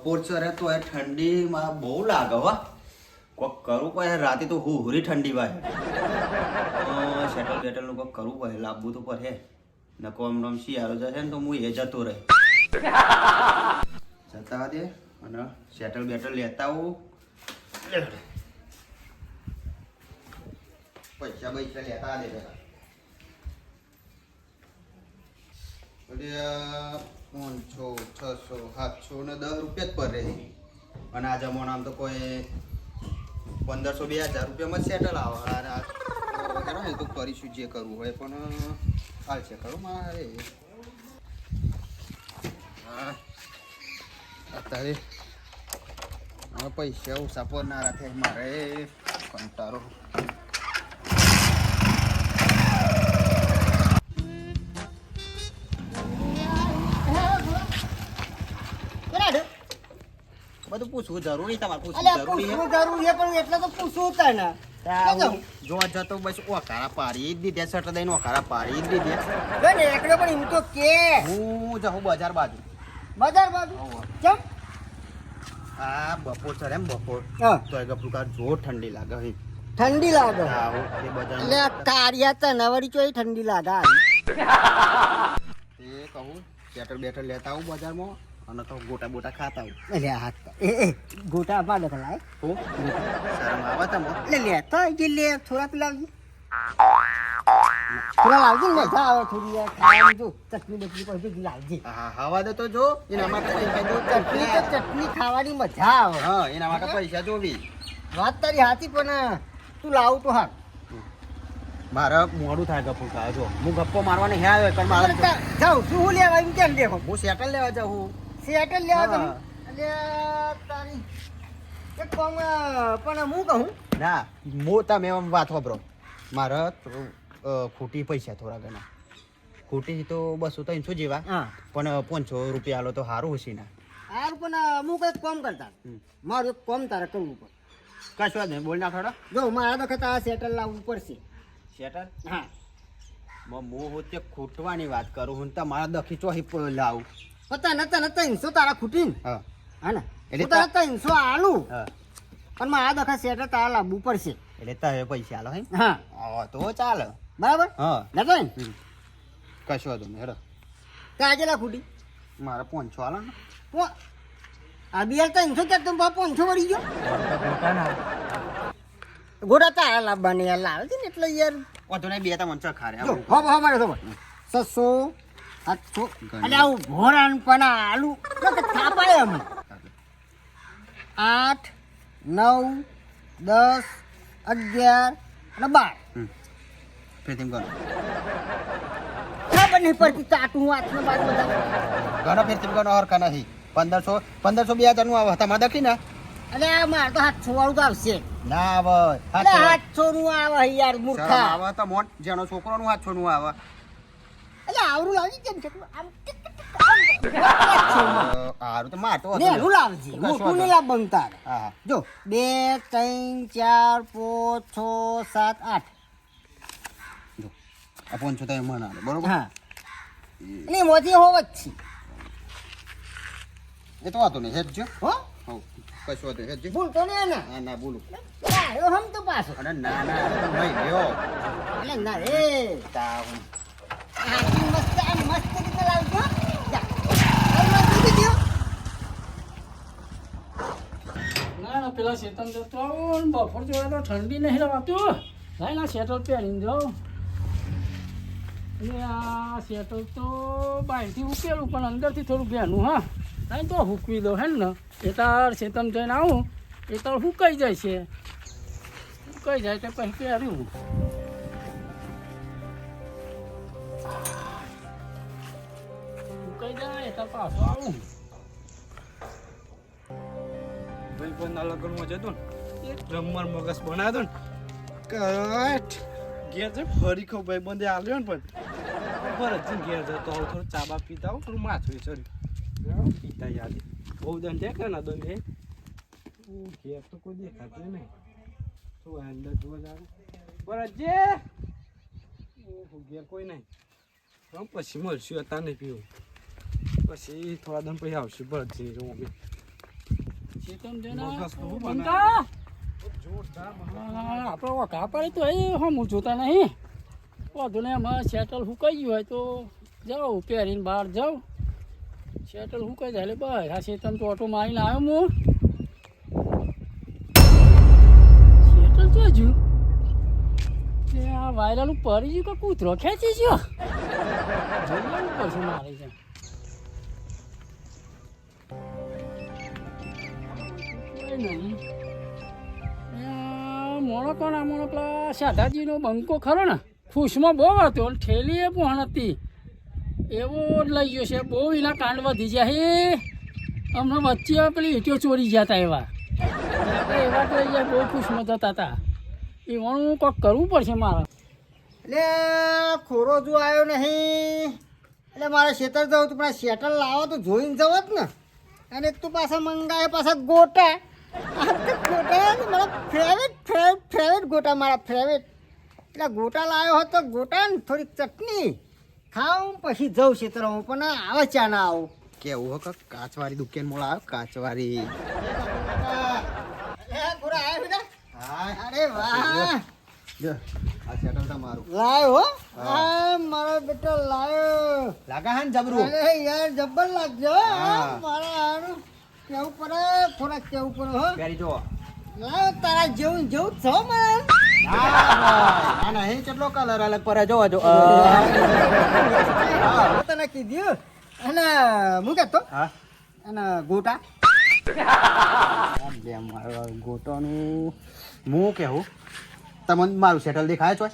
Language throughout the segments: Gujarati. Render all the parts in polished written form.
બપોર ચરે તો એ ઠંડીમાં બહુ લાગે હો. કોક કરવું પડે રાતે તો હુરી ઠંડી ભાઈ. શેટલ બેટલનું કોક કરવું પડે, લાવવું તો પડે. નકો આમ આમ શિયાળો જશે ને તો હું એ જતો રહે. જતા દે અને શેટલ બેટલ લેતા આવું. પૈસા લેતા દે જરા. 500, 600, 700 ને 10 રૂપિયા જ પર રહે. અને આ જમાનામાં તો કોઈ 1500, 2000 રૂપિયામાં જ સેટલ આવે. તો કરીશું જે કરવું હોય પણ ચાલશે ખરું મારે. હા અત્યારે પૈસા ઓછા પર ના રાખે મારે કંટાળો. બધું પૂછવું જરૂરી, તમારે પૂછવું જરૂરી છે પણ એટલે તો પૂછવું હતા ને. જો જતો બસ ઓકારા પાડી જ દીધે, સટ દઈને ઓકારા પાડી જ દીધે. એકડો પણ એમ તો કે હું જાઉં બજાર બાજુ. બજાર બાજુ કેમ? હા બપોર છે એમ બપોર તો એ ગપુકાર જોર ઠંડી લાગે. ઠંડી લાગે એટલે કારિયા તનાવરી ચોઈ ઠંડી લાગે. એ કહું બેટર બેટર લેતા આવું બજારમાં અને તો ગોટા બોટા ખાતા આવું. એટલે હાથ ગોટા પાડે ખલાય હું શરમ આવે તમે એટલે લેતા આવી લે થોડા પેલા થોડા લાવજે ને મજા આવે થોડી યાર ખાવાનું. જો ચટણી બટણી પછી લાવજે. હા હવા દે તો જો એના માટે ચટણી ખાવાની મજા આવે. હા એના માટે પૈસા જોવી. વાત તારી હાથી પણ તું લાવું તો હાર. મારે મોડું થાય ગપ્પો ખાવા. જો હું ગપ્પો મારવાને હે આવ્યો પણ મારે જાઉં શું હું લેવા એમ કેમ દેખો હું સેટલ લેવા જાઉં. સેટલ લેવા તમે એટલે તારી એક કામ પણ હું કહું ના હું તમે વાત વાપરો. મારે ખૂટી પૈસા થોડા ઘણા ખૂટી તો 200-300 જેવા. પણ 500 રૂપિયા આલો તો સારું હશે ને. સારું પણ હું કઈક કામ કરતા મારું એક કામ તારે કરવું પડે. કશું જ નહીં બોલ ના ખડા. જો મારા વખત આ સેટલ લાવવું પડશે. સેટલ હા હું તે ખૂટવાની વાત કરું હું તમારા દખી ચોહી લાવું. પતા નતા 300 તારા ખૂટીને હા હા ને એટલે તારા 300 આલું. પણ મારા દખા સેટલ તારા લાવવું પડશે. એટલે તમે પૈસા આલો હે. હા તો ચાલે બરાબર. હા નતો ને કશું હતું ને હેડો. ત્યાં જેલા ખૂટી મારે 500 આલો ને. આ બિયાર 300 ક્યાં તમે 500 વળી ગયો. ગોડા તારા લાવવાની યાર લાવે છે ને એટલે યાર વાંધો નહીં. 2 3 ખારે જો હા મારે ખબર 600 700 અને આવું ભોરાન પણ આલુ થાપાય અમે 8 9 10 11 અને 12 ફેરતીમ ગણો. ખબર નહીં પડતી ચાટું હાથમાં બાદ બધા ગણો ફેરતીમ ગણો હરખા નહીં. 1500 2000 નું આવે તમારે દખી ને. અરે મારે તો 700 વાળું તો આવશે ના આવે. 700 નું આવે યાર મૂર્ખા આવે તો મોટ જેનો છોકરો નું 700 નું આવે. એટલે આવરું લાવી કેમ છે આમ હારું તો માર તો નેનું લાવજે મોટું નહીં લાવ બનતા. હા જો 2 3 4 5 6 7 8 જો આ 500 તમે મને આલો બરોબર. હા એટલે મોતી હોવ જ છે એ તો વાતો નહીં હેડજો. હો હો કશું વાતો હેડજો. ભૂલતો નહીં ને. ના ના બોલું. આવ્યો હમ તો પાછો અરે ના ના તો નહીં લ્યો. એટલે ના રે તા આટલી મસ્ત આ મસ્ત રીતે લાવજો. જા હવે મસ્ત દીધો. ના પેલા શેતન જતો આવો ને બફોર જોડે તો ઠંડી નહીં રવાતું. લાઈ ના શેટલ પહેરીને જાઓ. એટલે આ શેટલ તો બહારથી ઉકેલું પણ અંદરથી થોડું ભેનું. હા લાઈ તો હૂકવી દો હે ને. એ તાર શેતન જઈને આવું એ તાર હુકાઈ જાય છે. હુકાઈ જાય તો પછી પહેર્યું. હુકાઈ જાય તાર પાછો આવું. ભાઈબંધના લગ્નમાં જતો ને એક રમર મગજ બનાવ્યો ને કટ ઘેર છે ફરી ખો ભાઈબંધે આવ્યો ને પણ ખબર જ ઘેર જતો આવું થોડું ચાબા પીતા આવું થોડું માથું ચડ્યું પીતા યાદ બહુ દંડ દેખે ને દંડે ઘેર તો કોઈ દેખાતું નહીં શું અંદર જોવા જાવ બરાબર જે ઘેર કોઈ નહીં પછી મળશું અત્યારે નહીં પીવું પછી થોડા દમ પછી આવશું બરાબર જઈ રહું અમે ચેતન જઈને મગજ તો હું બંકા જોરદાર આપણે વખા પડે તો એ હમ જોતા નહીં વધુ ને એમાં સેટલ હુકાઈ ગયું હોય તો જાઉં પહેરીને બહાર જાઉં સેટલ હુકાઈ જાય એટલે બસ આ ચેતન તો ઓટો મારીને આવ્યો હું સેટલ તો હજુ આ વાયરાનું પરી ગયું કે કૂતરો ખેંચી ગયો જોવાનું પડશે મારે છે મોણો કોણ આ મોણો પેલા શાધાજીનો બંકો ખરો ને ખુશમાં બહુ હતો અને ઠેલી એ પણ હતી એવો જ લઈ ગયો છે બહુ એના કાંડ વધી જાય હમણાં વચ્ચે પેલી ઈટીઓ ચોરી ગયા હતા એવા એવા તો લઈ જાય બહુ ખુશમાં જતા હતા એવાનું કંઈક કરવું પડશે મારે એટલે ખોરો જો આવ્યો નહીં એટલે મારે શેતર જવું તું પણ શેટર લાવો તો જોઈને જવો જ ને અને એક તો પાછા મંગાવે પાછા ગોટા ગોટા મારા ફેવરેટ ગોટા મારા ફેવરેટ એટલે ગોટા લાવ્યો હોત તો ગોટા ને થોડીક ચટણી ખાઉં પછી જઉં શેતરમાં પણ આવે ચા ના આવું કેવું હો કાચવારી દુકાન મોળા આવ્યો કાચવારી અરે વાહ જો આ સેટલ તમારું લાયો હો આ મારો બેટો લાયો લાગા હે ને જબરું અરે યાર જબ્બર લાગજો હા. મારા હારું કેવું પડે થોડાક કેવું પડે હો પહેરી જો લાયો તારા જેવું જેવું છો મારા આ નહીં કેટલો કલર અલગ પર જોવા જો હા તને કીધું અને હું કહેતો હા અને ગોટા બે મારો ગોટોનું હું કેવું તમને મારું સેટલ દેખાય છો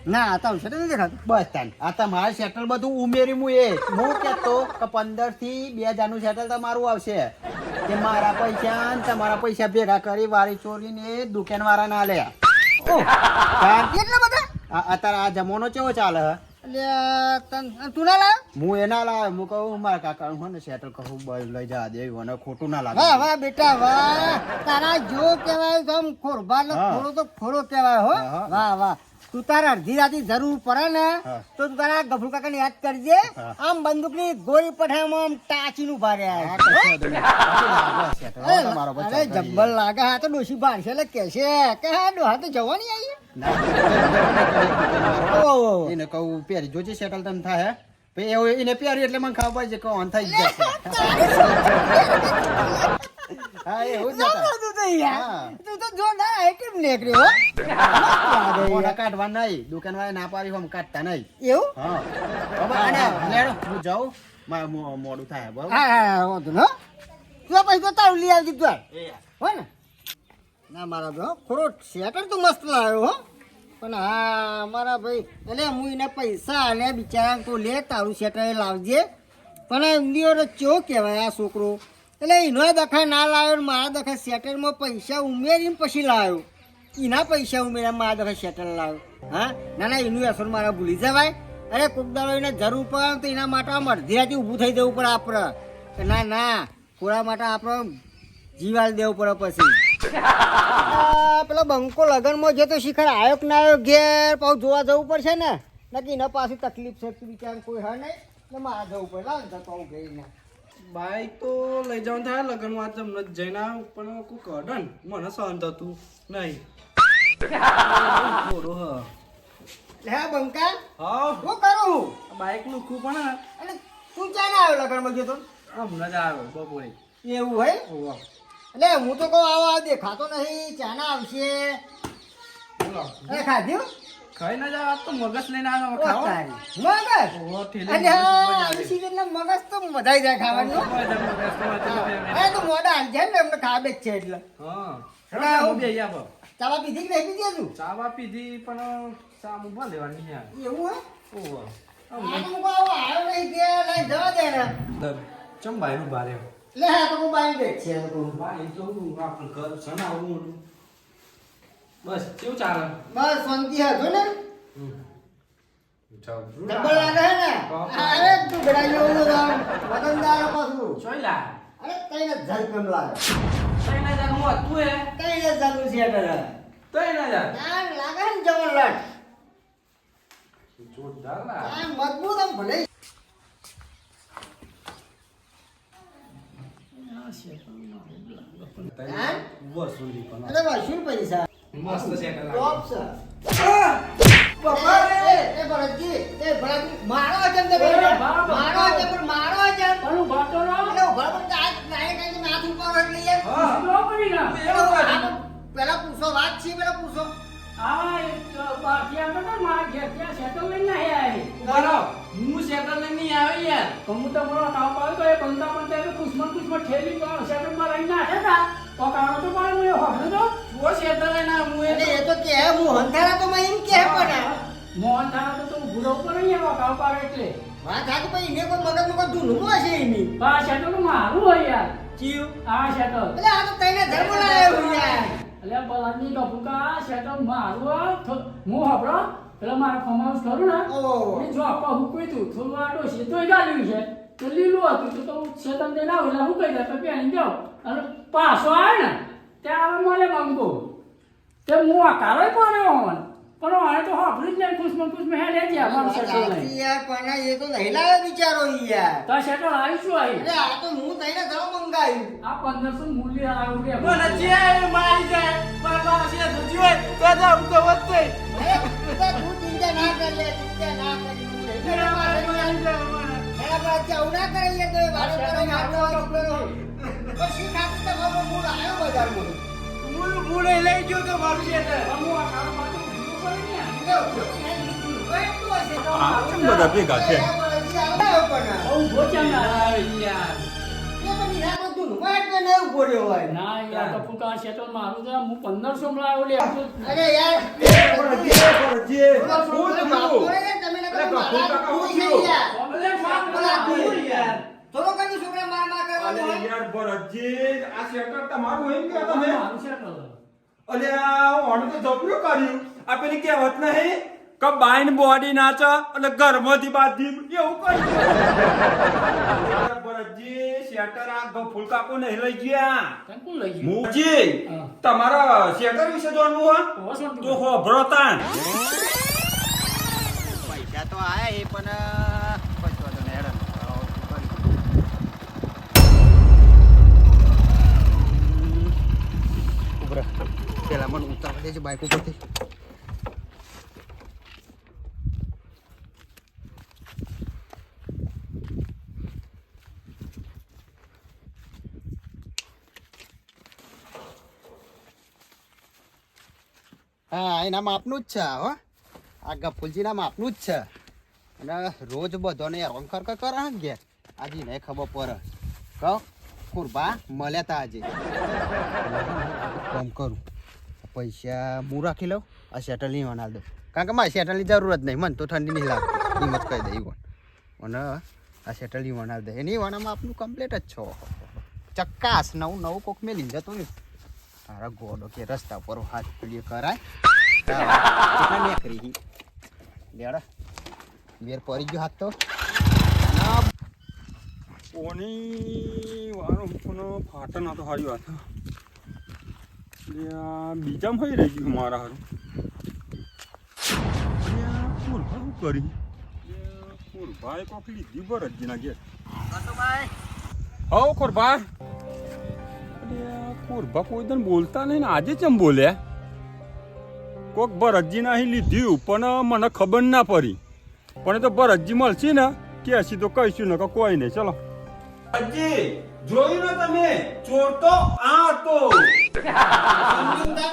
ના તારું છે નથી દેખાતું બસ તાન આ તમારે સેટલ બધું ઉમેરી હું એ હું કહેતો કે 15 થી 2000 નું સેટલ તમારું આવશે કે મારા પૈસા ને તમારા પૈસા ભેગા કરી વારી ચોરીને દુકાન વાળા ના લે એટલા બધા અત્યારે આ જમાનો કેવો ચાલે હે એટલે તું ના લાયો હું એ ના લાવે હું કહું મારા કાકા હું ને સેટલ કહું બસ લઈ જા દેવી મને ખોટું ના લાગે વાહ વાહ બેટા વાહ તારા જો કહેવાય તો આમ ખોરબા ને હા. ખોરો તો ખોરો કહેવાય હો હા. વાહ વાહ તું તારા અડધી રાતી જરૂર પડે ને હા. તો તું તારા ગભરુ કાકાને યાદ કરજે હા. આમ બંદૂકની ગોળી પઠામાં આમ ટાચીનું ભારે હા, આવે કશો વાંધો નહીં. લાગે settle. હવે તમારો અરે બચાવ કરીએ. જબ્બર લાગે હા તો ડોશી ભાડશે એટલે કહેશે કે હા ડોહા તો જવાની આવી ના, ઓહો. એને કહું પહેરી જોજે સેટલ તને થાય હે? પછી એવું એને પહેર્યું એટલે મને ખબર પડશે કે ઓન થઈ જ જશે હા એવું જ ના, હતા. તું તો યાર. હા. તું તો જોરદાર આઈટમ નીકળ્યો હો. લાગે મોઢા યાર. કાઢવા નહીં દુકાન વાળા ના પાડી આમ કાઢતા નહીં એવું હા હવે આને લેડો હું જાઉં મારે મોડું થાય બરોબર હા હા હા વાંધો નહીં, હો. તું પછી તો તારું લઈ આવજે તું હો ને ના મારા ભાઈ હો, ખોરો સેટર તો મસ્ત લાવ્યો હો પણ હા મારા ભાઈ એટલે હું એને પૈસા આલે બિચારા તો લે તારું સેટર લાવજે પણ એમની ચો કહેવાય આ છોકરો એટલે એનો દખા ના લાવ્યો ને મારા દખા સેટરમાં પૈસા ઉમેરીને પછી લાવ્યો એના પૈસા ઉમેર્યા મારા દખા સેટર લાવ્યો હા ના ના એનું અસર મારા ભૂલી જવાય અરે કોક દાડો એને જરૂર પડે તો એના માટે આમ અડધી રાતે ઊભું થઈ જવું પડે આપણે કે ના ના થોડા માટે આપણે જીવાલ દેવું પડે પછી પેલા બંકો લગનમાં જે તો શિખર આવ્યો કે ના આવ્યો ઘેર પાછું જોવા જવું પડશે ને નક્કી એના પાછી તકલીફ છે બિચારા કોઈ હા નહીં એટલે મારે જવું પડે લાવ જતો હું ગઈને બાઈક તો લઈ જવાનું થાય લગ્નમાં આજ તમને જઈને આવ્યો પણ કોઈ કાઢે ને મને સહન થતું નહીં થોડું હ લે હા બંકા હા શું કરું બાઈક નું ખૂબ પણ અને તું ક્યાં ના આવ્યો લગનમાં ગયો તો હમણાં જ આવ્યો બપોરે એવું હોય ઓહો. એટલે હું તો કહું આવો આ દેખાતો નહીં ચાના આવશે બોલો અરે ખાધ્યું ખાઈ ના જાવ આજ તો મગજ લઈને આવ્યો ખાઓ મગજ ઓહો, ઠેલી અરે હા મગજ આવી આવે. સીઝનના મગજ તો મજા આવી જાય ખાવાની હો. મગજ તો એ તો મોઢા હાલ જાય ને એમને ખાવે જ છે એટલે હા હા, હું બે આવો ચાવા પીધી કે નહીં પીધી હજુ ચાવા પીધી પણ ચા મુભા લેવાની યાર એવું હે ઓહો આ તો હું કહું આવો આવ્યો નહીં કે લઈ જવા દે ને ચમ ભાઈનું ભારે લે હા તો હું બાઈ બેઠ છે હું ભાઈ તો હું આપણું ઘર છે ને આવું મોટું બસ કેવું ચાલે બસ શાંતિ હતો ને ચાલ ડબલ લાગે હે ને અરે તું ગડાઈ જેવું આમ વતનદાર પાછું ચોઈલા અરે કઈને જલ કેમ લાગે 3000 હું હતું હે કઈને જલું છે એટલે 3000 આ લાગે ને જવન લટ જોરદાર લા આ મજબૂત આમ ભલે હા? વસૂલી પણ અરે વસૂલ પૈસા મસ્ત સેટલ ટોપ છે. બાપા રે એ ભરતજી, મારો વચન તો એ, મારો મારો વચન પણ મારો વચન. પણ ઊભા તો રહો. એટલે ઉભા પણ તાજ નાય કાંઈ તો નાથ ઉપર જ લઈએ. હા. ઊભો પડી ના. પેલા પૂછો વાત છે પેલા પૂછો. આ એક બાકી તો મારા ઘેર ત્યાં સેટલ લઈને નહીં આવી. બરો હું સેટલ નહીં આવી યાર તો હું તો બોલો નામ પાડ્યું તો એ બનતા બનતા તો કુસમન ઠેલી સેટલમાં લઈને નાખે તા તો કારણો તો પણ હું એ હોભળ્યો તો વો સેટલ લઈને હું એટલે એ તો કે હું હંધારા તો મેં એમ કે પણ મોહન થાણા તો ભૂલો ઉપર નહીં આવ્યો કાવ પાડે એટલે વાત સાચી પણ એને કોઈ મગજમાં કોઈ ધૂનું હશે એની. આ સેટલ મારું હોય યાર ચીવ આ સેટલ એટલે આ તો તઈને ધર્મ લાવ્યો યાર. એટલે બલાની કપુકા આ સેટલ મારું આ હું હબળો એટલે મારા ફોર્મ હાઉસ કરું ને ઓહો. એ જો આપવા હુકવી તું થોડું આટો છે તો ગાલ્યું છે તો લીલું હતું તો સેતમ દઈને આવું એટલે હું કહી દે પહેરી જાઉં અને પાછો આવે ને ત્યાં આવે મને મંગો તે હું આ કારો પડ્યો હોન પણ આને તો હાફરી જ નહીં ખુશમાં હેડે ગયા મારું સેટલ સાચી નહીં યાર પણ એ તો નહીં લાવ્યો બિચારો ઈ યાર. તો આ સેટલ આવી શું આવી એટલે આ તો હું તઈને ધર્મ મંગાવ્યું. આ 1500 મૂલ્ય આવ્યું રે મને જે મારી જાય બાપા છે તો જોય તો જાવ તો વધતે અરે તું ચિંતા ના કર લે ચિંતા ના કર. એના પર આવું ના કરે યાર તમે વાતો કરો મારતો કરો. પછી ખાતી તો બાબો મૂળ આવ્યો બજારમાં. મૂળે લઈ ગયો તો મારું સેટલ હું આ કારો પાછો ભૂલો પડી ને આ કેમ બધા ભેગા છે? બહુ ભોચાના યાર ના યાર કપુકા સેટલ મારું તો હું 1500 માં આવ્યો લે અરે યાર થોડો કઈ છોકરા માર માર કરવાનો હોય. યાર ભરતજી આ સેટર તમારું એમ કે તમે મારું સેટલ અલ્યા ઓણ તો જબરું કર્યું આ પેલી કહેવત નહીં કે બાઈન બોડી નાચ એટલે ઘરમાંથી બાધી એવું કર્યું યાર ભરતજી સેટર આ ગફુલ કાકો નહીં લઈ ગયા તને કોણ લઈ ગયું મુજી હા. તમારા સેટર વિશે જાણવું હોય હોવા શું તો હોભળો તાણ પૈસા તો આયા એ પણ પછી વાંધો નહીં, હેડો. ઉભો રહે. પેલા મને ઉતારવા દેજો બાઈક ઉપરથી. હા એના માપનું જ છે હો, આ ગફુલજીના માપનું જ છે અને રોજ બધાને હેરાન કર કરે ને ઘેર આજે નહીં ખબર પડે કહો કુરબા મળ્યા તા આજે કામ કરું પૈસા હું રાખી લઉં આ શેટલ નહીં વનાલ દઉં કારણ કે મારે શેટલની જરૂર જ નહીં મને તો ઠંડી નહીં લાગતી હિંમત કહી દઈ અને આ શેટલ નહીં વનાલ દે એની વનામાં આપનું કમ્પ્લીટ જ છો ચક્કાસ નવું નવું કોક મેં લીધા તો તારા ગોડો કે રસ્તા પર હાથ પીડીએ કરાય નીકળી લેડા વેર પડી ગયો હાથ તો કોની વાળો કોનો ફાટન હતો હારી વાત બીજામાં હોય રહી ગયું મારા હારું કુરભા શું કરી કુરભાઈ કોક લીધી ભરતજીના ઘેર હવ કુરભાઈ કુરભા કોઈ તને બોલતા નહીં ને આજે ચમ બોલ્યા કોક ભરતજી નહીં લીધ્યું પણ મને ખબર ના પડી પણ એ તો ભરતજી મળશે ને કે હસી તો કહીશું ને કે કોઈ નહીં ચલો ભરતજી જોયું ને તમે ચોર તો આ હતો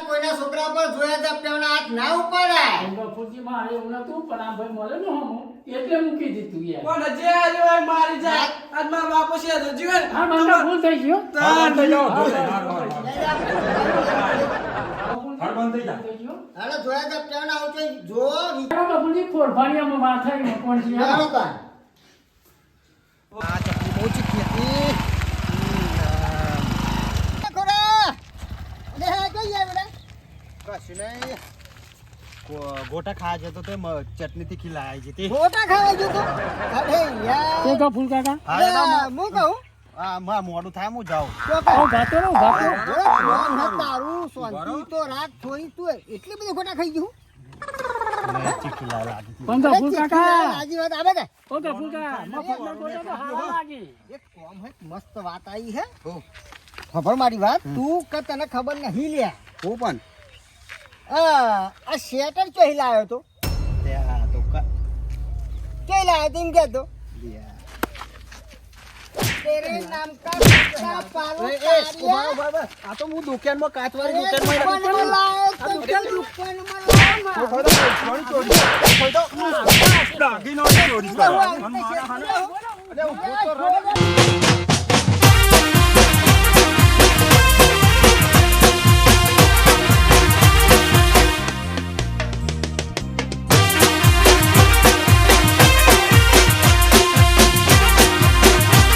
કોઈના છોકરા પર જોયા તા પેલા હાથ ના ઉપાડાય. ગફુરજી મારે એવું નતું પણ આ ભાઈ મળે ને હમ એટલે મૂકી દીધું યાર પણ જે આજે હોય મારી જાય આજ મારા બાપો છે તો જીવન હા બંધા ભૂલ થઈ ગયો હાર થઈ જાઓ હા, હાર બંધ થઈ જા. થઈ ગયો હાલો જોયા તા પેલા આવું તો જોવો કપૂરજી ખોરભાણીયામાં વાત થઈ કોણ છે હાલો કાન. આ ચટણી બહુ ચીખી હતી ખોરા અરે હા કઈ જાય બેટા કશું નહીં ગોટા ખાવા જતો તો ચટણી તીખી લાવી છે તે ગોટા ખાવા ગયો તો અરે યાર તે કપૂર કાકા હા એનો હું કહું હા મોડું થાય હું જાઉં તો કહું. ભાતો ને ભાતો તારું શાંતિ તો રાત થોડી તું એટલી બધી ગોટા ખાઈ ગયું પણ ગફુર કાકા રાજી વાત આવે કે ઓ ગફુર કાકા મફતના ગોટા તો હારા લાગી એક કોમ હે મસ્ત વાત આવી હે ખબર મારી વાત તું કે તને ખબર નહીં લ્યા હું પણ આ શેટર ચોહી લાવ્યો તો ત્યાં તો ચોહી લાવ્યો તો એમ કહેતો તેરે નામ કા પત્તા પાલો કાઢ્યા. આ તો હું દુકાનમાં કાચવાળી અરે દુકાનમાં લાવ્યો તો દુકાનમાં લાવ્યો. દાગીનો ચોરી કરવા હું આવી રીતે શેટર લાવ્યો.